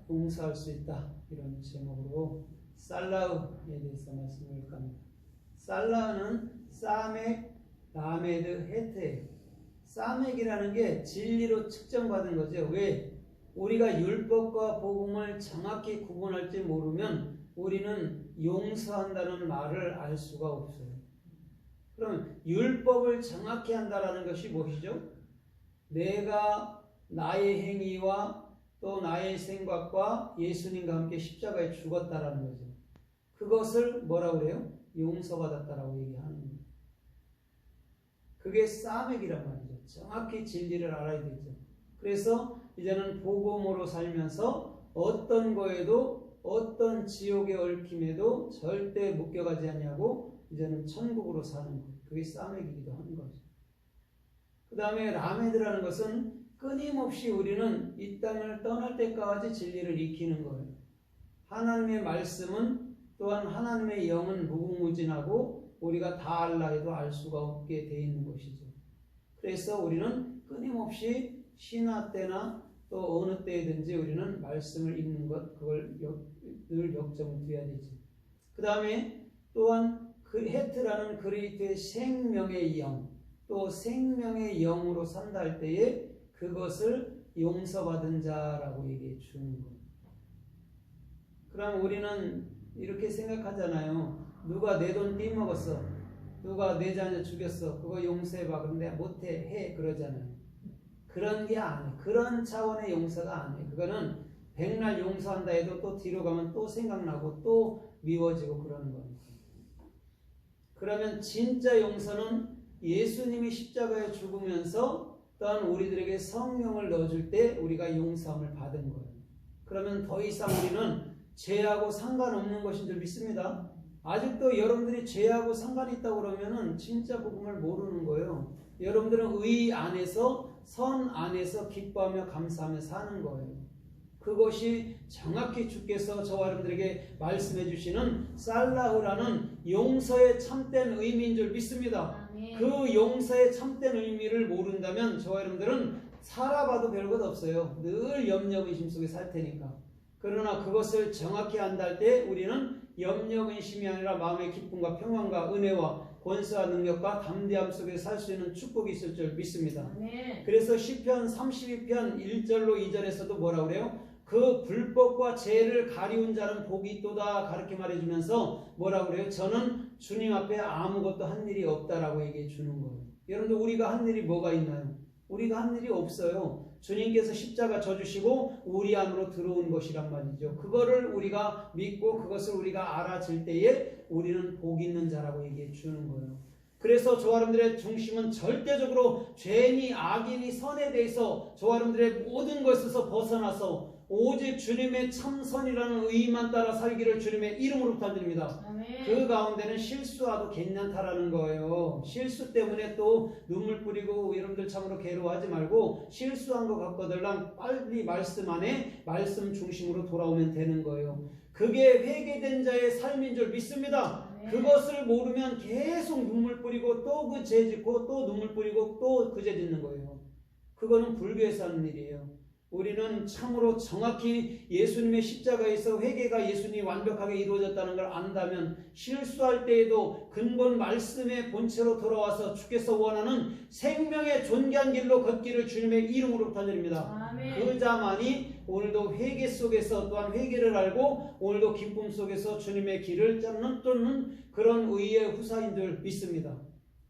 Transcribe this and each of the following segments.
용서할 수 있다. 이런 제목으로 살라흐에 대해서 말씀을 합니다. 살라흐는 사멕, 라메드, 헤트예요. 사멕이라는 게 진리로 측정받은 거죠. 왜? 우리가 율법과 복음을 정확히 구분할 줄 모르면 우리는 용서한다는 말을 알 수가 없어요. 그럼 율법을 정확히 한다는 것이 무엇이죠? 내가 나의 행위와 또 나의 생각과 예수님과 함께 십자가에 죽었다라는 거죠. 그것을 뭐라고 그래요? 용서받았다라고 얘기하는 거예요. 그게 사맥이란 말이죠. 정확히 진리를 알아야 되죠. 그래서 이제는 복음으로 살면서 어떤 거에도 어떤 지옥의 얽힘에도 절대 묶여가지 않냐고 이제는 천국으로 사는 거예요. 그게 사맥이기도 하는 거죠. 그 다음에 라메드라는 것은 끊임없이 우리는 이 땅을 떠날 때까지 진리를 익히는 거예요. 하나님의 말씀은 또한 하나님의 영은 무궁무진하고 우리가 다 알라 해도 알 수가 없게 되어 있는 것이죠. 그래서 우리는 끊임없이 신화 때나 또 어느 때든지 우리는 말씀을 읽는 것, 그걸 늘 역점을 두어야 되죠. 그 다음에 또한 그 헤트라는 그리스도의 생명의 영, 또 생명의 영으로 산다 할 때에 그것을 용서받은 자라고 얘기해 주는 거예요. 그럼 우리는 이렇게 생각하잖아요. 누가 내 돈 떼먹었어. 누가 내 자녀 죽였어. 그거 용서해봐. 그런데 못해. 해. 그러잖아요. 그런 게 아니에요. 그런 차원의 용서가 아니에요. 그거는 백날 용서한다 해도 또 뒤로 가면 또 생각나고 또 미워지고 그러는 겁니다. 그러면 진짜 용서는 예수님이 십자가에 죽으면서 또한 우리들에게 성령을 넣어줄 때 우리가 용서함을 받은 거예요. 그러면 더 이상 우리는 죄하고 상관없는 것인 줄 믿습니다. 아직도 여러분들이 죄하고 상관이 있다고 그러면은 진짜 복음을 모르는 거예요. 여러분들은 의 안에서 선 안에서 기뻐하며 감사하며 사는 거예요. 그것이 정확히 주께서 저와 여러분들에게 말씀해 주시는 살라흐라는 용서의 참된 의미인 줄 믿습니다. 아멘. 그 용서의 참된 의미를 모른다면 저와 여러분들은 살아봐도 별것 없어요. 늘 염려의심 속에 살 테니까. 그러나 그것을 정확히 안다 할 때 우리는 염려의심이 아니라 마음의 기쁨과 평안과 은혜와 권세와 능력과 담대함 속에 살 수 있는 축복이 있을 줄 믿습니다. 아멘. 그래서 시편 32편 1절로 2절에서도 뭐라고 그래요? 그 불법과 죄를 가리운 자는 복이 있도다 가르쳐 말해주면서 뭐라고 그래요? 저는 주님 앞에 아무것도 한 일이 없다라고 얘기해 주는 거예요. 여러분들 우리가 한 일이 뭐가 있나요? 우리가 한 일이 없어요. 주님께서 십자가 져주시고 우리 안으로 들어온 것이란 말이죠. 그거를 우리가 믿고 그것을 우리가 알아질 때에 우리는 복 있는 자라고 얘기해 주는 거예요. 그래서 저와 여러분들의 중심은 절대적으로 죄니 악이니 선에 대해서 저와 여러분들의 모든 것에서 벗어나서 오직 주님의 참선이라는 의의만 따라 살기를 주님의 이름으로 부탁드립니다. 그 가운데는 실수하도 괜찮다라는 거예요. 실수 때문에 또 눈물 뿌리고 여러분들 참으로 괴로워하지 말고 실수한 것 같거들랑 빨리 말씀 안에 말씀 중심으로 돌아오면 되는 거예요. 그게 회개된 자의 삶인 줄 믿습니다. 그것을 모르면 계속 눈물 뿌리고 또 그 죄 짓고 또 눈물 뿌리고 또 그 죄 짓는 거예요. 그거는 불교에서 하는 일이에요. 우리는 참으로 정확히 예수님의 십자가에서 회개가 예수님이 완벽하게 이루어졌다는 걸 안다면 실수할 때에도 근본 말씀의 본체로 돌아와서 주께서 원하는 생명의 존귀한 길로 걷기를 주님의 이름으로 부탁드립니다. 그 자만이 오늘도 회개 속에서 또한 회개를 알고 오늘도 기쁨 속에서 주님의 길을 쫓는 그런 의의 후사인 줄 믿습니다.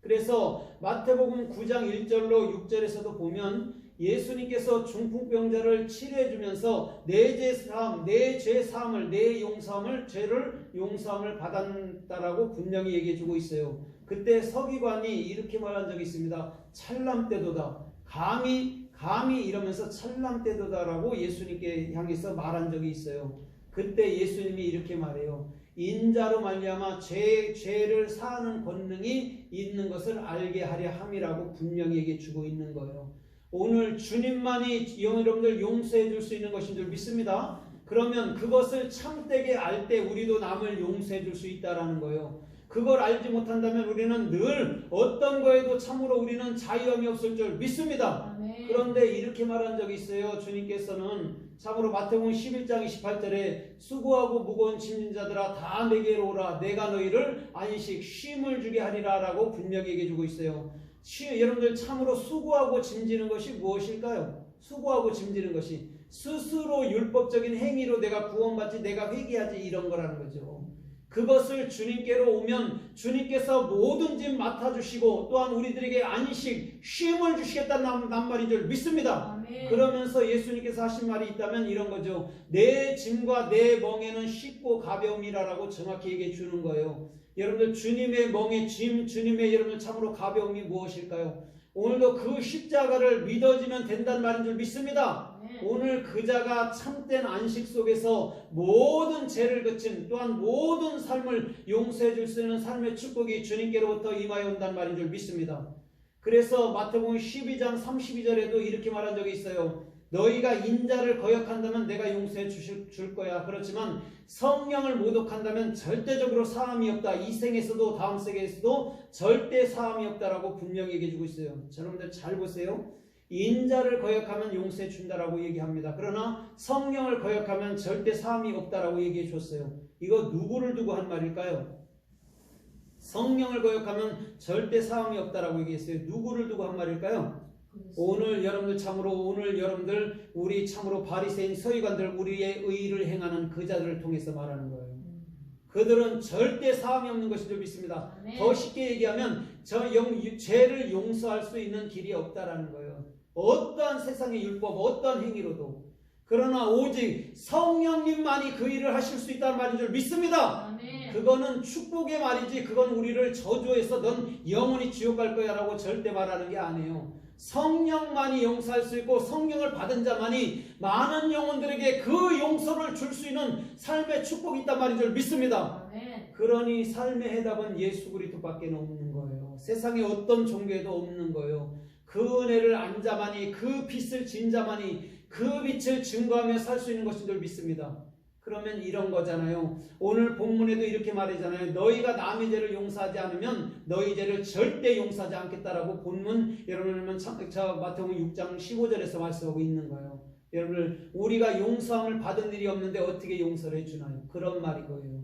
그래서 마태복음 9장 1절로 6절에서도 보면 예수님께서 중풍병자를 치료해주면서 내 죄 사함을 내 용서함을 죄를 용서함을 받았다라고 분명히 얘기해주고 있어요. 그때 서기관이 이렇게 말한 적이 있습니다. 찰람때도다. 감히 이러면서 찰람때도다라고 예수님께 향해서 말한 적이 있어요. 그때 예수님이 이렇게 말해요. 인자로 말미암아 죄를 사하는 권능이 있는 것을 알게 하려 함이라고 분명히 얘기해주고 있는 거예요. 오늘 주님만이 여러분들 용서해 줄 수 있는 것인 줄 믿습니다. 그러면 그것을 참되게 알 때 우리도 남을 용서해 줄 수 있다라는 거예요. 그걸 알지 못한다면 우리는 늘 어떤 거에도 참으로 우리는 자유함이 없을 줄 믿습니다. 아멘. 그런데 이렇게 말한 적이 있어요. 주님께서는 참으로 마태복음 11장 28절에 수고하고 무거운 짐진 자들아 다 내게로 오라 내가 너희를 안식 쉼을 주게 하리라 라고 분명히 얘기해 주고 있어요. 여러분들 참으로 수고하고 짐지는 것이 무엇일까요? 수고하고 짐지는 것이 스스로 율법적인 행위로 내가 구원받지 내가 회개하지 이런 거라는 거죠. 그것을 주님께로 오면 주님께서 모든 짐 맡아주시고 또한 우리들에게 안식, 쉼을 주시겠다는 말인 줄 믿습니다. 아멘. 그러면서 예수님께서 하신 말이 있다면 이런 거죠. 내 짐과 내 멍에는 쉽고 가벼움이라고 정확히 얘기해 주는 거예요. 여러분들 주님의 멍에 짐, 주님의 여러분들 참으로 가벼움이 무엇일까요? 오늘도 그 십자가를 믿어지면 된다는 말인 줄 믿습니다. 오늘 그 자가 참된 안식 속에서 모든 죄를 그친 또한 모든 삶을 용서해 줄 수 있는 삶의 축복이 주님께로부터 임하여 온다는 말인 줄 믿습니다. 그래서 마태복음 12장 32절에도 이렇게 말한 적이 있어요. 너희가 인자를 거역한다면 내가 용서해 줄 거야. 그렇지만 성령을 모독한다면 절대적으로 사함이 없다. 이 생에서도 다음 생에서도 절대 사함이 없다라고 분명히 얘기해 주고 있어요. 여러분들 잘 보세요. 인자를 거역하면 용서해 준다라고 얘기합니다. 그러나 성령을 거역하면 절대 사함이 없다라고 얘기해 줬어요. 이거 누구를 두고 한 말일까요? 성령을 거역하면 절대 사함이 없다라고 얘기했어요. 누구를 두고 한 말일까요? 오늘 여러분들 참으로 우리 참으로 바리새인 서기관들 우리의 의를 행하는 그 자들을 통해서 말하는 거예요. 그들은 절대 사함이 없는 것인 줄 믿습니다. 네. 더 쉽게 얘기하면 죄를 용서할 수 있는 길이 없다라는 거예요. 어떠한 세상의 율법, 어떠한 행위로도. 그러나 오직 성령님만이 그 일을 하실 수 있다는 말인 줄 믿습니다. 아멘. 그거는 축복의 말이지 그건 우리를 저주해서 넌 영원히 지옥 갈 거야 라고 절대 말하는 게 아니에요. 성령만이 용서할 수 있고 성령을 받은 자만이 많은 영혼들에게 그 용서를 줄 수 있는 삶의 축복이 있단 말인 줄 믿습니다. 아멘. 그러니 삶의 해답은 예수 그리스도밖에 없는 거예요. 세상에 어떤 종교에도 없는 거예요. 그 은혜를 안 자만이 그 빛을 진 자만이 그 빛을 증거하며 살 수 있는 것인 줄 믿습니다. 그러면 이런 거잖아요. 오늘 본문에도 이렇게 말하잖아요. 너희가 남의 죄를 용서하지 않으면 너희 죄를 절대 용서하지 않겠다라고 본문 여러분은 마태복음 6장 15절에서 말씀하고 있는 거예요. 여러분 우리가 용서함을 받은 일이 없는데 어떻게 용서를 해주나요? 그런 말인 거예요.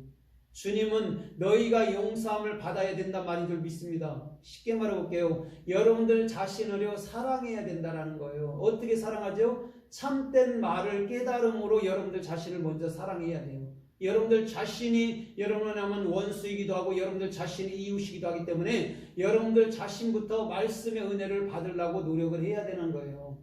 주님은 너희가 용서함을 받아야 된단 말인 줄 믿습니다. 쉽게 말해볼게요. 여러분들 자신을요 사랑해야 된다는 거예요. 어떻게 사랑하죠? 참된 말을 깨달음으로 여러분들 자신을 먼저 사랑해야 돼요. 여러분들 자신이 여러분은 원수이기도 하고 여러분들 자신이 이웃이기도 하기 때문에 여러분들 자신부터 말씀의 은혜를 받으려고 노력을 해야 되는 거예요.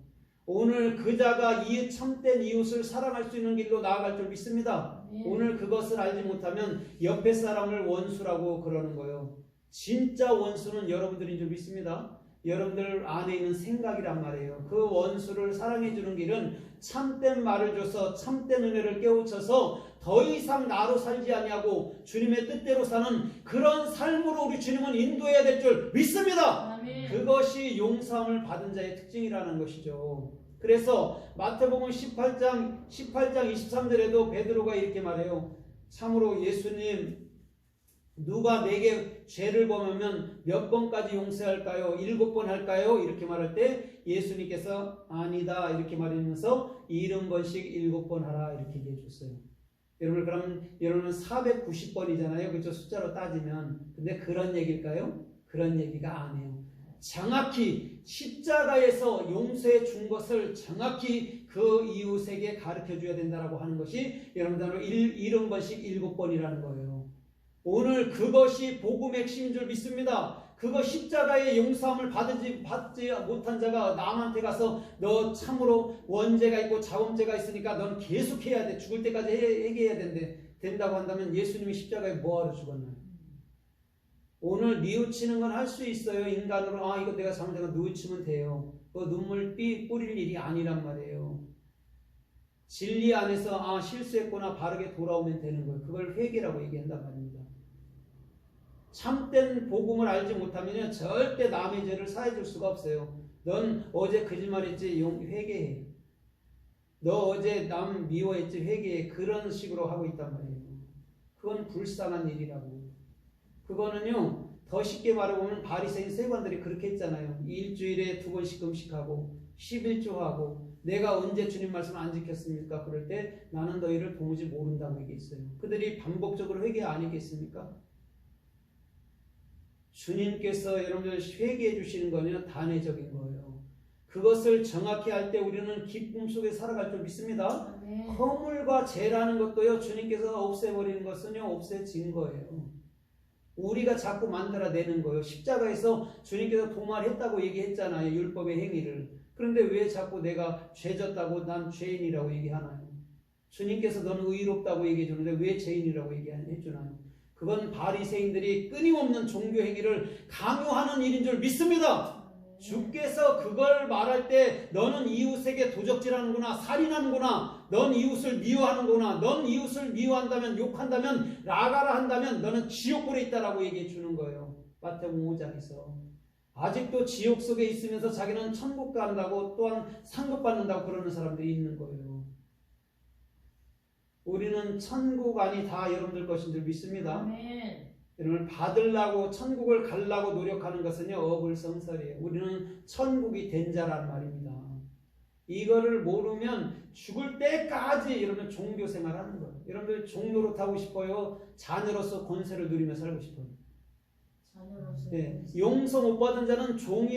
오늘 그자가 이 참된 이웃을 사랑할 수 있는 길로 나아갈 줄 믿습니다. 오늘 그것을 알지 못하면 옆에 사람을 원수라고 그러는 거예요. 진짜 원수는 여러분들인 줄 믿습니다. 여러분들 안에 있는 생각이란 말이에요. 그 원수를 사랑해 주는 길은 참된 말을 줘서 참된 은혜를 깨우쳐서 더 이상 나로 살지 아니하고 주님의 뜻대로 사는 그런 삶으로 우리 주님은 인도해야 될 줄 믿습니다. 아멘. 그것이 용서함을 받은 자의 특징이라는 것이죠. 그래서 마태복음 18장 23절에도 베드로가 이렇게 말해요. 참으로 예수님 누가 내게 죄를 범하면 몇 번까지 용서할까요? 7번 할까요? 이렇게 말할 때 예수님께서 아니다 이렇게 말하면서 70번씩 7번 하라 이렇게 얘기해 줬어요. 여러분 그럼 여러분은 490번이잖아요. 그렇죠? 숫자로 따지면. 근데 그런 얘기일까요? 그런 얘기가 아니에요. 정확히 십자가에서 용서해 준 것을 정확히 그 이웃에게 가르쳐 줘야 된다라고 하는 것이 여러분들 70번씩 7번이라는 거예요. 오늘 그것이 복음의 핵심인 줄 믿습니다. 그거 십자가의 용서함을 받지 못한 자가 남한테 가서 너 참으로 원죄가 있고 자범죄가 있으니까 넌 계속해야 돼. 죽을 때까지 회개해야 된다고 한다면 예수님이 십자가에 뭐하러 죽었나요? 오늘 뉘우치는 건 할 수 있어요. 인간으로 이거 내가 잘못된 거 뉘우치면 돼요. 그 눈물 뿌릴 일이 아니란 말이에요. 진리 안에서 실수했구나 바르게 돌아오면 되는 거예요. 그걸 회개라고 얘기한단 말입니다. 참된 복음을 알지 못하면 절대 남의 죄를 사해줄 수가 없어요. 넌 어제 거짓말했지 회개해. 너 어제 남 미워했지 회개해. 그런 식으로 하고 있단 말이에요. 그건 불쌍한 일이라고. 그거는요 더 쉽게 말해보면 바리새인 세관들이 그렇게 했잖아요. 일주일에 2번씩 금식하고 11조하고 내가 언제 주님 말씀을 안 지켰습니까? 그럴 때 나는 너희를 도무지 모른다고 얘기했어요. 그들이 반복적으로 회개 아니겠습니까? 주님께서 여러분들 회개해 주시는 거는 단회적인 거예요. 그것을 정확히 할 때 우리는 기쁨 속에 살아갈 줄 믿습니다. 허물과 죄라는 것도요, 주님께서 없애버리는 것은요, 없애진 거예요. 우리가 자꾸 만들어내는 거예요. 십자가에서 주님께서 도말했다고 얘기했잖아요. 율법의 행위를. 그런데 왜 자꾸 내가 죄졌다고 난 죄인이라고 얘기하나요? 주님께서 너는 의롭다고 얘기해 주는데 왜 죄인이라고 얘기해 주나요? 그건 바리새인들이 끊임없는 종교 행위를 강요하는 일인 줄 믿습니다. 주께서 그걸 말할 때 너는 이웃에게 도적질하는구나, 살인하는구나, 넌 이웃을 미워하는구나, 넌 이웃을 미워한다면, 욕한다면, 나가라 한다면 너는 지옥불에 있다라고 얘기해 주는 거예요. 마태복음 5장에서. 아직도 지옥 속에 있으면서 자기는 천국 간다고 또한 상급 받는다고 그러는 사람들이 있는 거예요. 우리는 천국 안이 다 여러분들 것인 줄 믿습니다. 아멘. 여러분 받으려고 천국을 가려고 노력하는 것은요 어불성설이에요. 우리는 천국이 된 자란 말입니다. 이거를 모르면 죽을 때까지 여러분 종교 생활하는 거예요. 여러분들 종로로 하고 싶어요? 자녀로서 권세를 누리며 살고 싶어요? 자녀로서 네. 용서 못 받은 자는 종이라